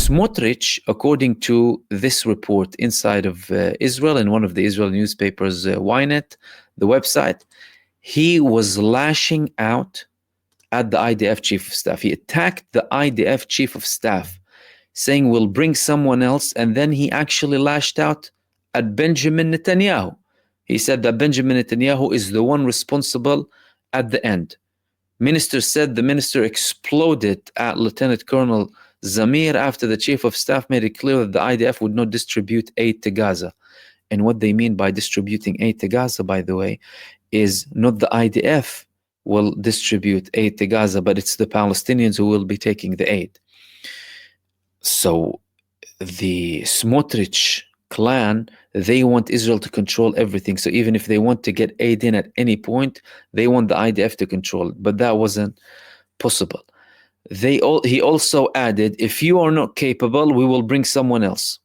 Smotrich, according to this report inside of Israel, in one of the Israel newspapers, Ynet, the website, he was lashing out at the IDF chief of staff. He attacked the IDF chief of staff, saying, we'll bring someone else. And then he actually lashed out at Benjamin Netanyahu. He said that Benjamin Netanyahu is the one responsible at the end. Minister said the minister exploded at Lieutenant Colonel Zamir after the chief of staff made it clear that the IDF would not distribute aid to Gaza. And what they mean by distributing aid to Gaza, by the way, is not the IDF will distribute aid to Gaza, but it's the Palestinians who will be taking the aid. So the Smotrich clan, they want Israel to control everything. So even if they want to get aid in at any point, they want the IDF to control it. But that wasn't possible. He also added, if you are not capable, we will bring someone else,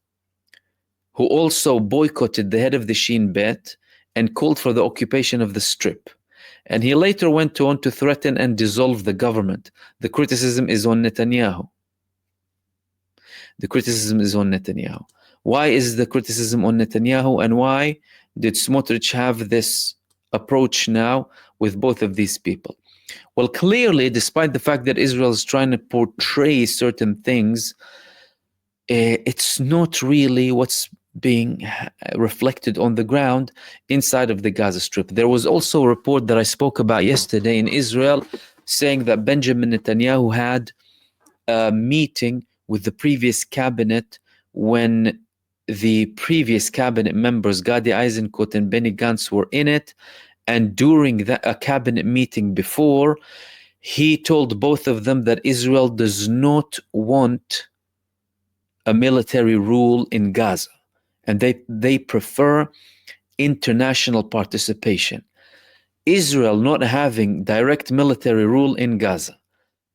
who also boycotted the head of the Shin Bet and called for the occupation of the Strip. And he later went on to threaten and dissolve the government. The criticism is on Netanyahu. The criticism is on Netanyahu. Why is the criticism on Netanyahu, and why did Smotrich have this approach now with both of these people? Well, clearly, despite the fact that Israel is trying to portray certain things, it's not really what's being reflected on the ground inside of the Gaza Strip. There was also a report that I spoke about yesterday in Israel saying that Benjamin Netanyahu had a meeting with the previous cabinet when the previous cabinet members, Gadi Eisenkot and Benny Gantz, were in it. And during a cabinet meeting before, he told both of them that Israel does not want a military rule in Gaza. And they prefer international participation. Israel not having direct military rule in Gaza.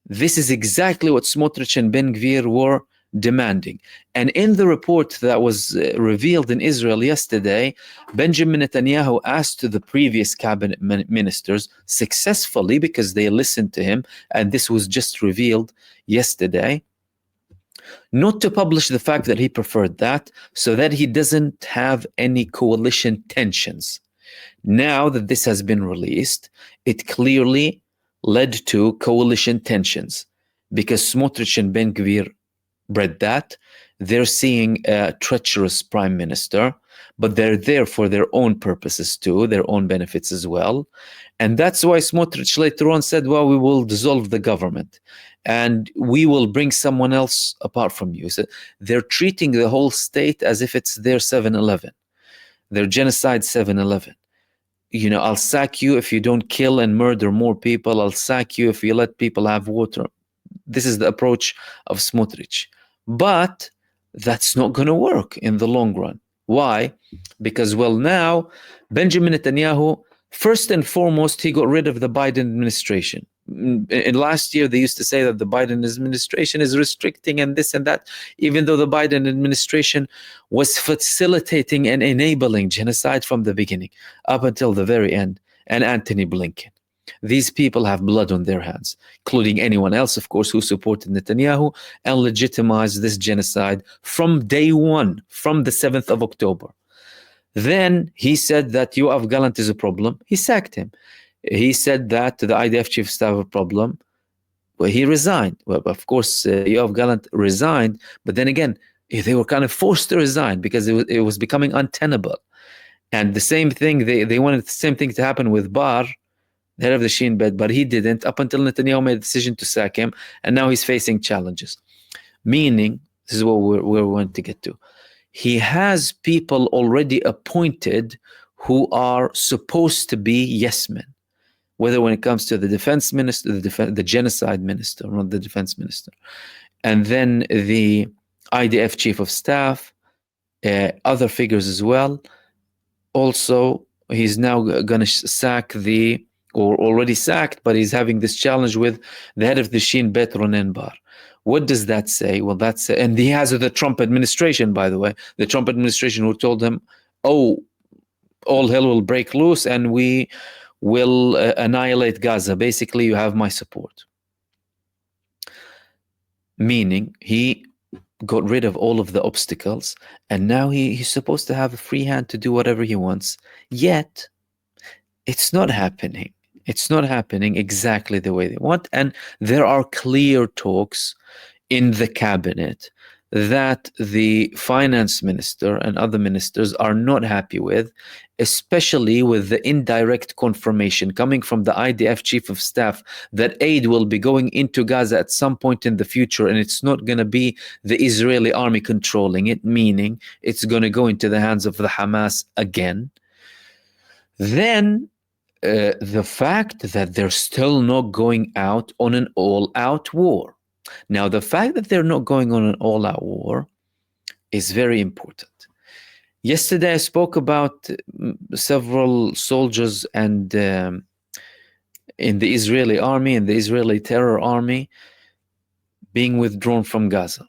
This is exactly what Smotrich and Ben Gvir were demanding. And in the report that was revealed in Israel yesterday, Benjamin Netanyahu asked to the previous cabinet ministers successfully, because they listened to him, and this was just revealed yesterday, not to publish the fact that he preferred that, so that he doesn't have any coalition tensions. Now that this has been released, it clearly led to coalition tensions, because Smotrich and Ben Gvir read that. They're seeing a treacherous prime minister, but they're there for their own purposes too, their own benefits as well. And that's why Smotrich later on said, well, we will dissolve the government and we will bring someone else apart from you. So they're treating the whole state as if it's their 7-Eleven, their genocide 7-Eleven. You know, I'll sack you if you don't kill and murder more people. I'll sack you if you let people have water. This is the approach of Smotrich. But that's not going to work in the long run. Why? Because, well, now Benjamin Netanyahu, first and foremost, he got rid of the Biden administration. In last year, they used to say that the Biden administration is restricting and this and that, even though the Biden administration was facilitating and enabling genocide from the beginning up until the very end. And Antony Blinken. These people have blood on their hands, including anyone else, of course, who supported Netanyahu and legitimized this genocide from day one, from the 7th of October. Then he said that Yoav Gallant is a problem. He sacked him. He said that the IDF chief of staff a problem. Well, he resigned. Well, of course, Yoav Gallant resigned, but then again, they were kind of forced to resign because it was becoming untenable. And the same thing, they wanted the same thing to happen with Bar, the head of the Shin Bet, but he didn't, up until Netanyahu made a decision to sack him, and now he's facing challenges. Meaning, this is what we're going to get to. He has people already appointed who are supposed to be yes men, whether when it comes to the defense minister, the genocide minister, not the defense minister, and then the IDF chief of staff, other figures as well. Also, he's now going to sack or already sacked, but he's having this challenge with the head of the Shin Bet, Ronen Bar. What does that say? Well, and he has the Trump administration, by the way, the Trump administration who told him, oh, all hell will break loose and we will annihilate Gaza. Basically, you have my support. Meaning he got rid of all of the obstacles, and now he's supposed to have a free hand to do whatever he wants. Yet, it's not happening. It's not happening exactly the way they want. And there are clear talks in the cabinet that the finance minister and other ministers are not happy with, especially with the indirect confirmation coming from the IDF chief of staff that aid will be going into Gaza at some point in the future, and it's not going to be the Israeli army controlling it, meaning it's going to go into the hands of the Hamas again. Then the fact that they're still not going out on an all-out war. Now, the fact that they're not going on an all-out war is very important. Yesterday, I spoke about several soldiers and in the Israeli army and the Israeli terror army being withdrawn from Gaza.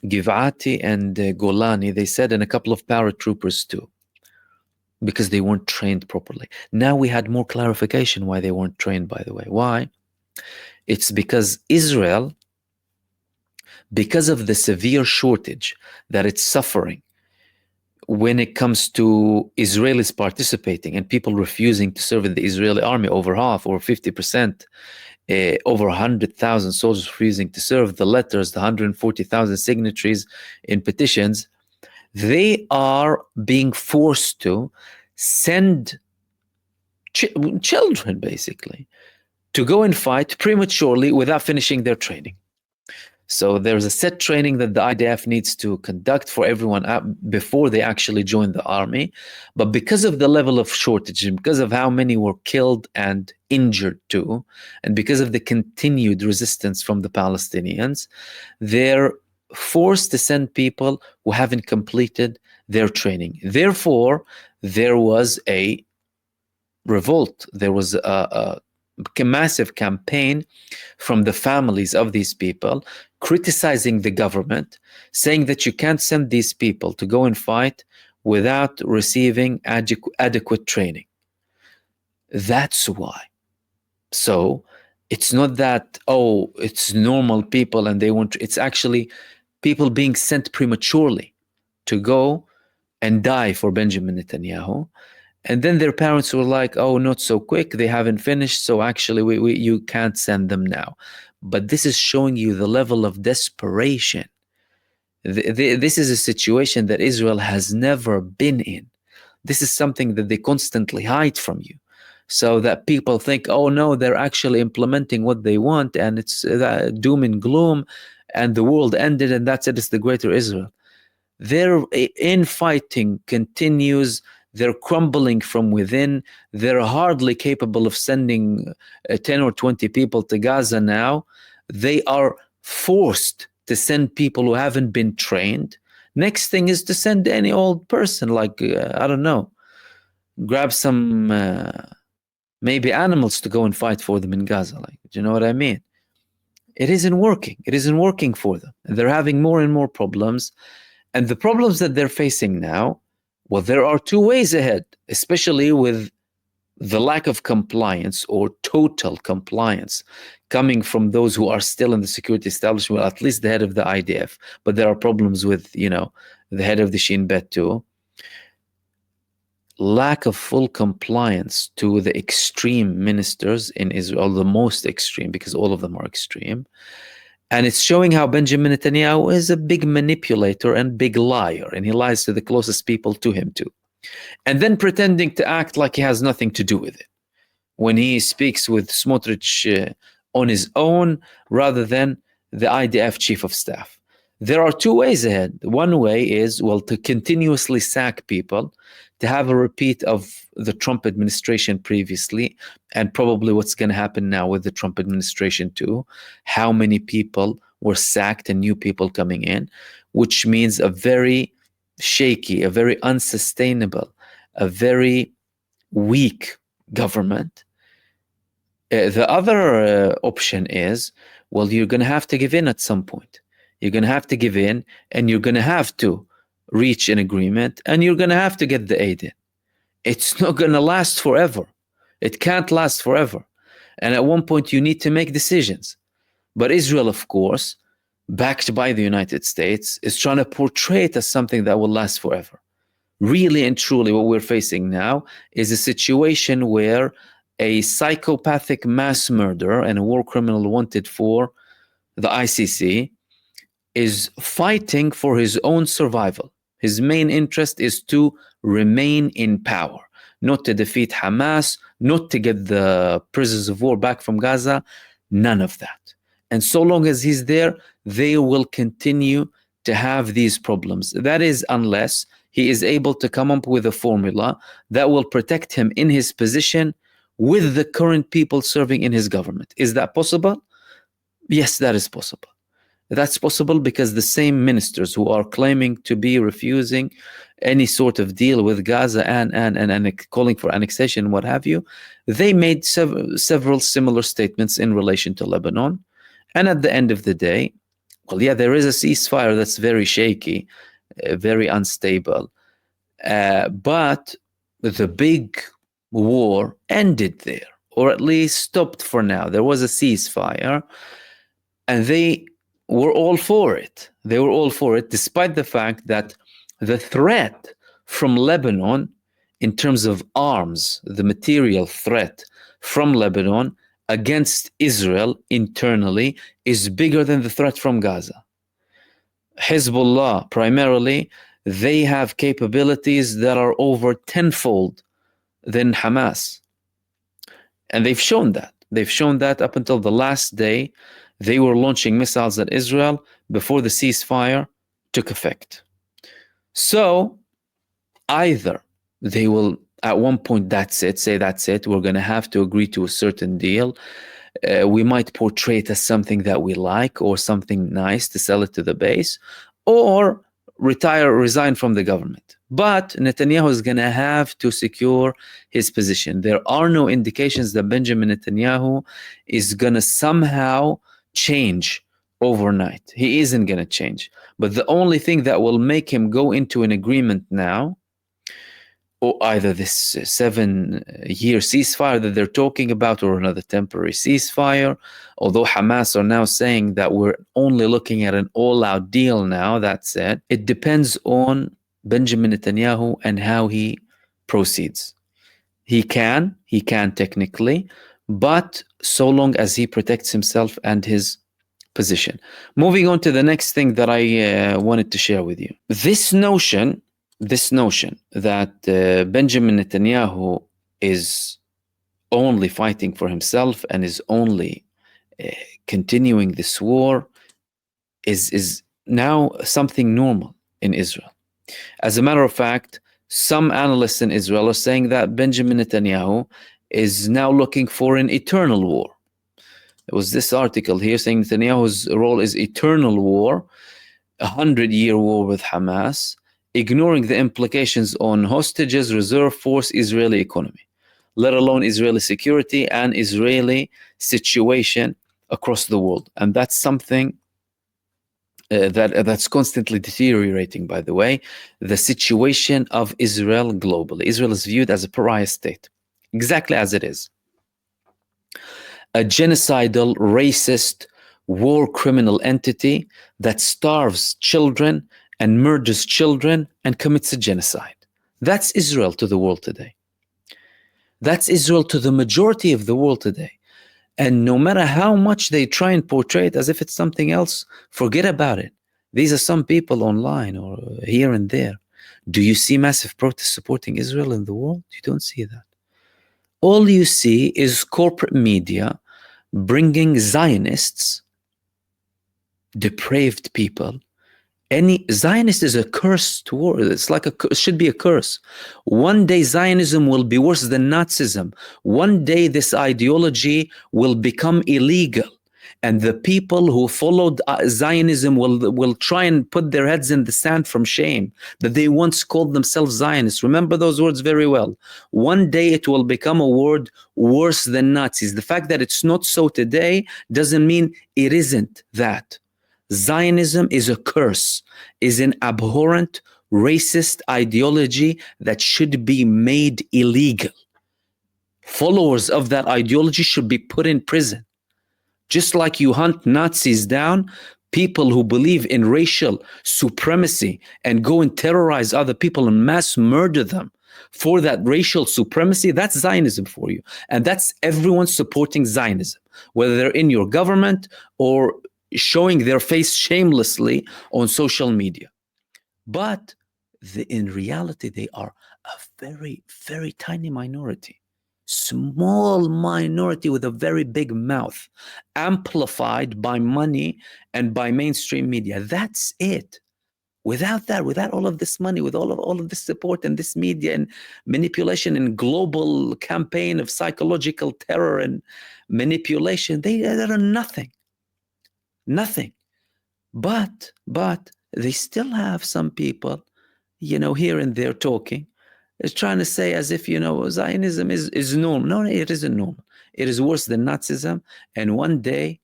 Givati and Golani, they said, and a couple of paratroopers too, because they weren't trained properly. Now we had more clarification why they weren't trained, by the way. Why? It's because Israel, because of the severe shortage that it's suffering when it comes to Israelis participating and people refusing to serve in the Israeli army, over half or 50%, over 100,000 soldiers refusing to serve, the letters, the 140,000 signatories in petitions, they are being forced to send children, basically, to go and fight prematurely without finishing their training. So there's a set training that the IDF needs to conduct for everyone before they actually join the army. But because of the level of shortage and because of how many were killed and injured too, and because of the continued resistance from the Palestinians, they're forced to send people who haven't completed their training. Therefore, there was a revolt. There was a massive campaign from the families of these people criticizing the government, saying that you can't send these people to go and fight without receiving adequate training. That's why. So it's not that, oh, it's normal people and they want, it's actually people being sent prematurely to go and die for Benjamin Netanyahu. And then their parents were like, oh, not so quick, they haven't finished, so actually you can't send them now. But this is showing you the level of desperation. This is a situation that Israel has never been in. This is something that they constantly hide from you, so that people think, oh no, they're actually implementing what they want, and it's doom and gloom, and the world ended, and that's it, it's the greater Israel. Their infighting continues. They're crumbling from within. They're hardly capable of sending 10 or 20 people to Gaza now. They are forced to send people who haven't been trained. Next thing is to send any old person, like, I don't know, grab some maybe animals to go and fight for them in Gaza. Like, do you know what I mean? It isn't working. It isn't working for them. And they're having more and more problems. And the problems that they're facing now, well, there are two ways ahead, especially with the lack of compliance or total compliance coming from those who are still in the security establishment, well, at least the head of the IDF. But there are problems with, the head of the Shin Bet too. Lack of full compliance to the extreme ministers in Israel, the most extreme, because all of them are extreme. And it's showing how Benjamin Netanyahu is a big manipulator and big liar, and he lies to the closest people to him too. And then pretending to act like he has nothing to do with it when he speaks with Smotrich on his own rather than the IDF chief of staff. There are two ways ahead. One way is, well, to continuously sack people, to have a repeat of the Trump administration previously, and probably what's going to happen now with the Trump administration too. How many people were sacked and new people coming in, which means a very shaky, a very unsustainable, a very weak government. The other option is, well, you're going to have to give in at some point. You're going to have to give in, and you're going to have to reach an agreement, and you're going to have to get the aid in. It's not going to last forever. It can't last forever. And at one point, you need to make decisions. But Israel, of course, backed by the United States, is trying to portray it as something that will last forever. Really and truly, what we're facing now is a situation where a psychopathic mass murderer and a war criminal wanted for the ICC is fighting for his own survival. His main interest is to remain in power, not to defeat Hamas, not to get the prisoners of war back from Gaza, none of that. And so long as he's there, they will continue to have these problems. That is, unless he is able to come up with a formula that will protect him in his position with the current people serving in his government. Is that possible? Yes, that is possible. That's possible because the same ministers who are claiming to be refusing any sort of deal with Gaza and calling for annexation and what have you, they made several similar statements in relation to Lebanon. And at the end of the day, well, yeah, there is a ceasefire that's very shaky, very unstable. But the big war ended there, or at least stopped for now. There was a ceasefire, and they were all for it. They were all for it, despite the fact that the threat from Lebanon, in terms of arms, the material threat from Lebanon against Israel internally is bigger than the threat from Gaza. Hezbollah, primarily, they have capabilities that are over tenfold than Hamas. And they've shown that. They've shown that up until the last day. They were launching missiles at Israel before the ceasefire took effect. So either they will, at one point, that's it, we're going to have to agree to a certain deal. We might portray it as something that we like or something nice to sell it to the base, or resign from the government. But Netanyahu is going to have to secure his position. There are no indications that Benjamin Netanyahu is going to somehow change overnight. He isn't going to change. But the only thing that will make him go into an agreement now, or either this 7-year ceasefire that they're talking about, or another temporary ceasefire, although Hamas are now saying that we're only looking at an all-out deal now, that said, it depends on Benjamin Netanyahu and how he proceeds. He can technically, but so long as he protects himself and his position. Moving on to the next thing that I wanted to share with you. This notion that Benjamin Netanyahu is only fighting for himself and is only continuing this war is now something normal in Israel. As a matter of fact, some analysts in Israel are saying that Benjamin Netanyahu is now looking for an eternal war. There was this article here saying Netanyahu's role is eternal war, 100-year war with Hamas, ignoring the implications on hostages, reserve force, Israeli economy, let alone Israeli security and Israeli situation across the world. And that's something that's constantly deteriorating, by the way, the situation of Israel globally. Israel is viewed as a pariah state, exactly as it is. A genocidal, racist, war criminal entity that starves children and murders children and commits a genocide. That's Israel to the world today. That's Israel to the majority of the world today. And no matter how much they try and portray it as if it's something else, forget about it. These are some people online or here and there. Do you see massive protests supporting Israel in the world? You don't see that. All you see is corporate media bringing Zionists, depraved people. Any Zionist is a cursed word. It's like it should be a curse. One day Zionism will be worse than Nazism. One day this ideology will become illegal, and the people who followed Zionism will try and put their heads in the sand from shame that they once called themselves Zionists. Remember those words very well. One day it will become a word worse than Nazis. The fact that it's not so today doesn't mean it isn't that. Zionism is a curse, is an abhorrent, racist ideology that should be made illegal. Followers of that ideology should be put in prison. Just like you hunt Nazis down, people who believe in racial supremacy and go and terrorize other people and mass murder them for that racial supremacy, that's Zionism for you. And that's everyone supporting Zionism, whether they're in your government or showing their face shamelessly on social media. But in reality, they are a very, very tiny minority. Small minority with a very big mouth, amplified by money and by mainstream media. That's it. Without that, without all of this money, with all of this support and this media and manipulation and global campaign of psychological terror and manipulation, they are nothing. Nothing. But they still have some people, here and there talking, is trying to say as if, Zionism is normal. No, it isn't normal. It is worse than Nazism. And one day,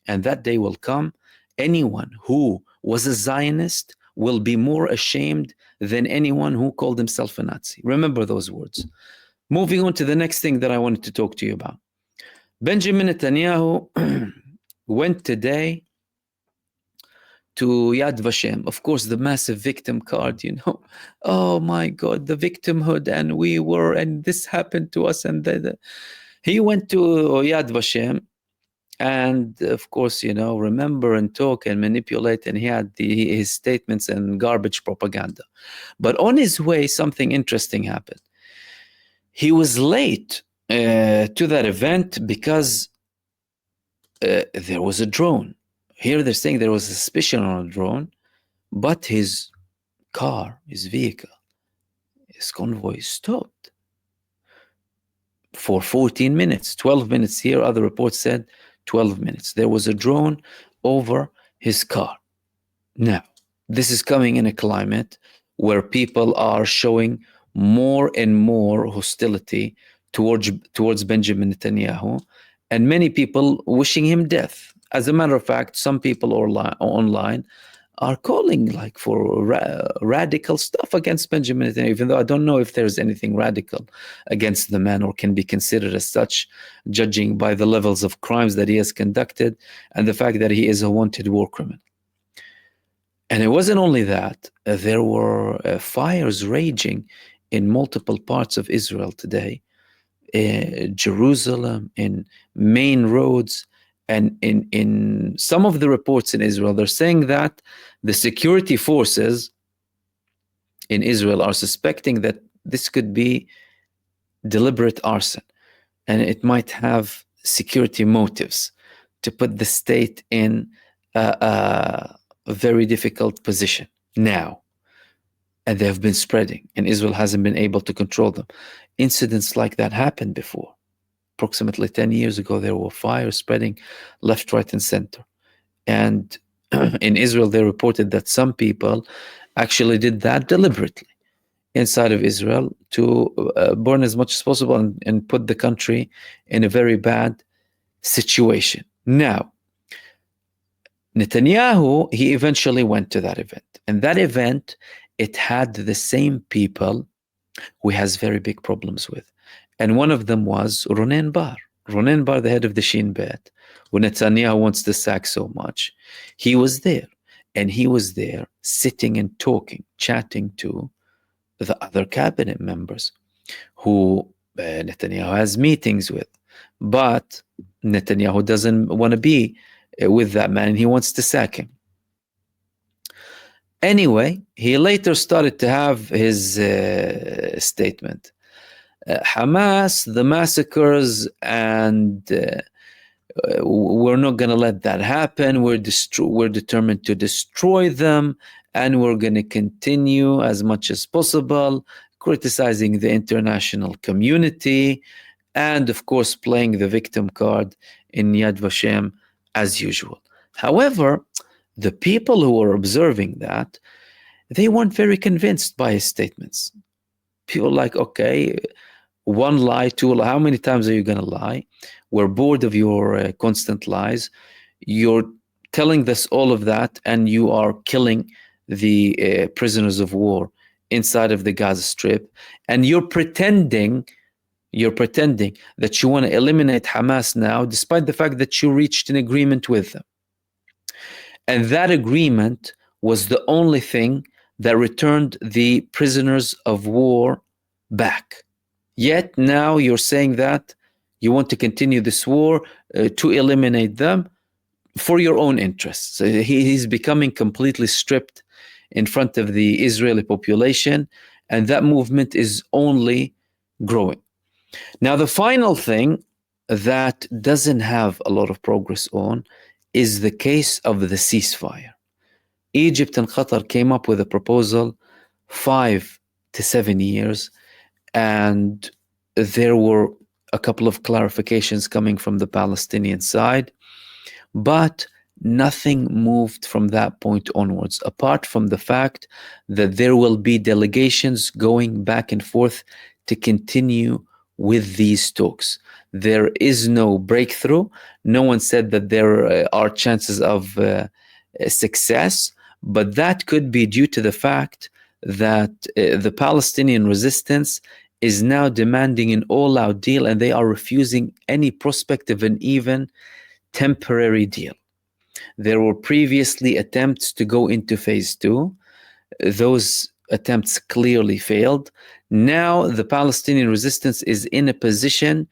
and that day will come, anyone who was a Zionist will be more ashamed than anyone who called himself a Nazi. Remember those words. Moving on to the next thing that I wanted to talk to you about. Benjamin Netanyahu went today to Yad Vashem. Of course, the massive victim card, Oh my God, the victimhood, and this happened to us. And he went to Yad Vashem, and of course, remember and talk and manipulate, and he had his statements and garbage propaganda. But on his way, something interesting happened. He was late to that event because there was a drone. Here they're saying there was a suspicion on a drone, but his car, his vehicle, his convoy stopped for 14 minutes, 12 minutes here. Other reports said 12 minutes. There was a drone over his car. Now, this is coming in a climate where people are showing more and more hostility towards Benjamin Netanyahu, and many people wishing him death. As a matter of fact, some people online are calling for radical stuff against Benjamin Netanyahu, even though I don't know if there's anything radical against the man or can be considered as such, judging by the levels of crimes that he has conducted and the fact that he is a wanted war criminal. And it wasn't only that, there were fires raging in multiple parts of Israel today, Jerusalem, in main roads, and in some of the reports in Israel, they're saying that the security forces in Israel are suspecting that this could be deliberate arson, and it might have security motives to put the state in a very difficult position now. And they have been spreading, and Israel hasn't been able to control them. Incidents like that happened before. Approximately 10 years ago, there were fires spreading left, right, and center. And in Israel, they reported that some people actually did that deliberately inside of Israel to burn as much as possible and put the country in a very bad situation. Now, Netanyahu, he eventually went to that event. And that event, it had the same people who he has very big problems with. And one of them was Ronen Bar. Ronen Bar, the head of the Shin Bet, who Netanyahu wants to sack so much. He was there. And he was there sitting and talking, chatting to the other cabinet members who Netanyahu has meetings with. But Netanyahu doesn't want to be with that man, and he wants to sack him. Anyway, he later started to have his statement. Hamas, the massacres, and we're not going to let that happen. We're determined to destroy them, and we're going to continue as much as possible criticizing the international community, and of course playing the victim card in Yad Vashem as usual. However, the people who were observing that, they weren't very convinced by his statements. People like, okay, one lie, two lie. How many times are you going to lie? We're bored of your constant lies. You're telling us all of that, and you are killing the prisoners of war inside of the Gaza Strip, and you're pretending that you want to eliminate Hamas now, despite the fact that you reached an agreement with them. And that agreement was the only thing that returned the prisoners of war back. Yet now you're saying that you want to continue this war to eliminate them for your own interests. He's becoming completely stripped in front of the Israeli population, and that movement is only growing. Now, the final thing that doesn't have a lot of progress on is the case of the ceasefire. Egypt and Qatar came up with a proposal 5 to 7 years, and there were a couple of clarifications coming from the Palestinian side, but nothing moved from that point onwards, apart from the fact that there will be delegations going back and forth to continue with these talks. There is no breakthrough. No one said that there are chances of success, but that could be due to the fact that the Palestinian resistance is now demanding an all-out deal, and they are refusing any prospect of an even temporary deal. There were previously attempts to go into phase 2. Those attempts clearly failed. Now the Palestinian resistance is in a position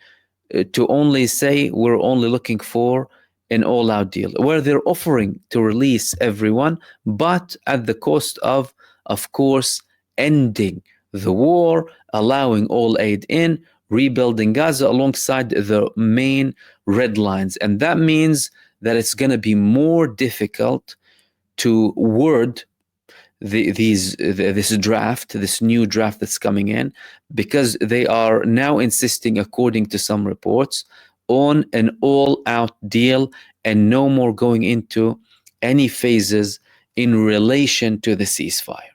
to only say we're only looking for an all-out deal, where they're offering to release everyone, but at the cost of course, ending the war, allowing all aid in, rebuilding Gaza alongside the main red lines. And that means that it's going to be more difficult to word this draft, this new draft that's coming in, because they are now insisting, according to some reports, on an all-out deal and no more going into any phases in relation to the ceasefire.